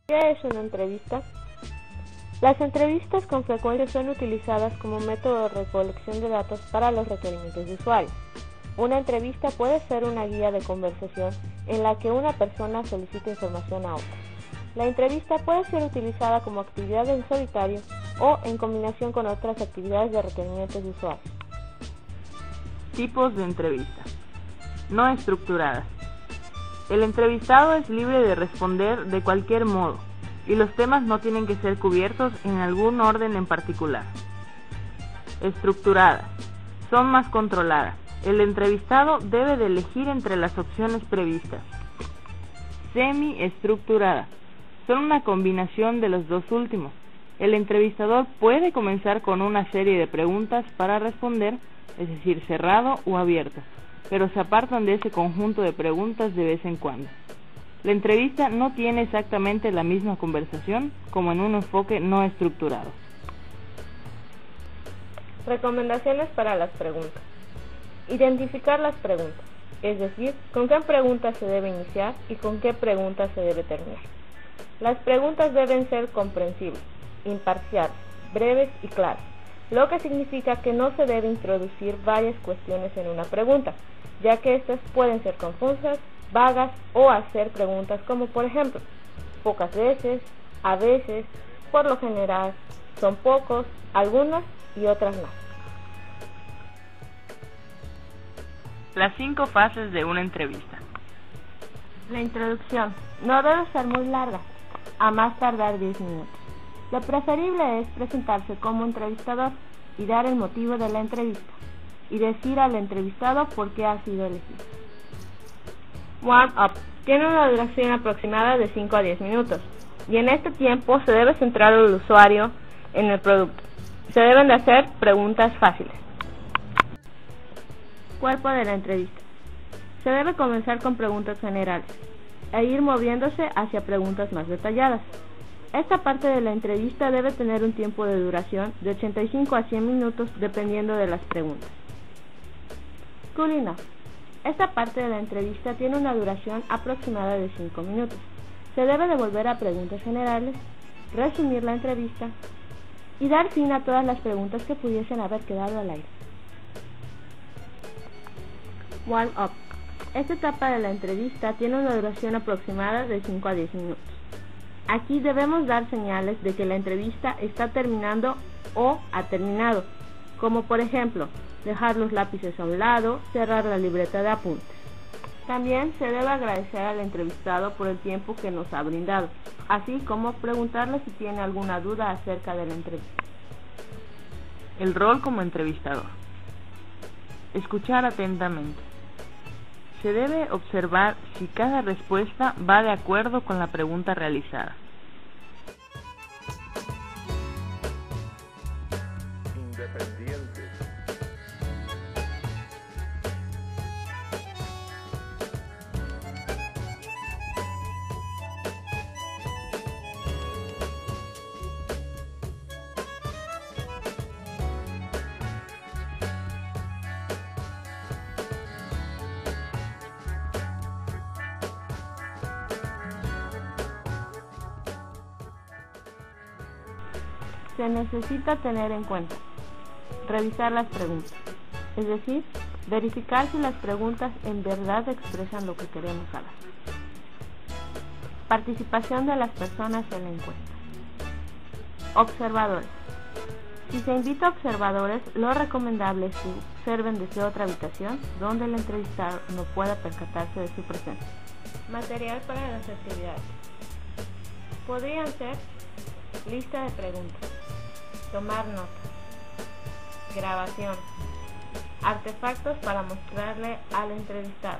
¿Qué es una entrevista? Las entrevistas con frecuencia son utilizadas como método de recolección de datos para los requerimientos de usuarios. Una entrevista puede ser una guía de conversación en la que una persona solicita información a otra. La entrevista puede ser utilizada como actividad en solitario o en combinación con otras actividades de requerimientos de usuarios. Tipos de entrevista. No estructuradas. El entrevistado es libre de responder de cualquier modo y los temas no tienen que ser cubiertos en algún orden en particular. Estructuradas. Son más controladas. El entrevistado debe de elegir entre las opciones previstas. Semi-estructuradas. Son una combinación de los dos últimos. El entrevistador puede comenzar con una serie de preguntas para responder, es decir, cerrado o abierto, pero se apartan de ese conjunto de preguntas de vez en cuando. La entrevista no tiene exactamente la misma conversación como en un enfoque no estructurado. Recomendaciones para las preguntas. Identificar las preguntas, es decir, con qué pregunta se debe iniciar y con qué pregunta se debe terminar. Las preguntas deben ser comprensibles, imparciales, breves y claras, lo que significa que no se debe introducir varias cuestiones en una pregunta, ya que estas pueden ser confusas, vagas o hacer preguntas como por ejemplo, pocas veces, a veces, por lo general, son pocos, algunas y otras más. Las 5 fases de una entrevista. La introducción no debe ser muy larga, a más tardar 10 minutos. Lo preferible es presentarse como entrevistador y dar el motivo de la entrevista y decir al entrevistado por qué ha sido elegido. Warm-up tiene una duración aproximada de 5 a 10 minutos y en este tiempo se debe centrar al usuario en el producto. Se deben de hacer preguntas fáciles. Cuerpo de la entrevista. Se debe comenzar con preguntas generales e ir moviéndose hacia preguntas más detalladas. Esta parte de la entrevista debe tener un tiempo de duración de 85 a 100 minutos dependiendo de las preguntas. Cooling off. Esta parte de la entrevista tiene una duración aproximada de 5 minutos. Se debe de volver a preguntas generales, resumir la entrevista y dar fin a todas las preguntas que pudiesen haber quedado al aire. Warm up. Esta etapa de la entrevista tiene una duración aproximada de 5 a 10 minutos. Aquí debemos dar señales de que la entrevista está terminando o ha terminado, como por ejemplo, dejar los lápices a un lado, cerrar la libreta de apuntes. También se debe agradecer al entrevistado por el tiempo que nos ha brindado, así como preguntarle si tiene alguna duda acerca de la entrevista. El rol como entrevistador. Escuchar atentamente. Se debe observar si cada respuesta va de acuerdo con la pregunta realizada. Independiente. Se necesita tener en cuenta revisar las preguntas, es decir, verificar si las preguntas en verdad expresan lo que queremos saber. Participación de las personas en la encuesta. Observadores. Si se invita a observadores, lo recomendable es que observen desde otra habitación donde el entrevistado no pueda percatarse de su presencia. Material para las actividades. Podrían ser lista de preguntas, tomar notas, grabación, artefactos para mostrarle al entrevistado.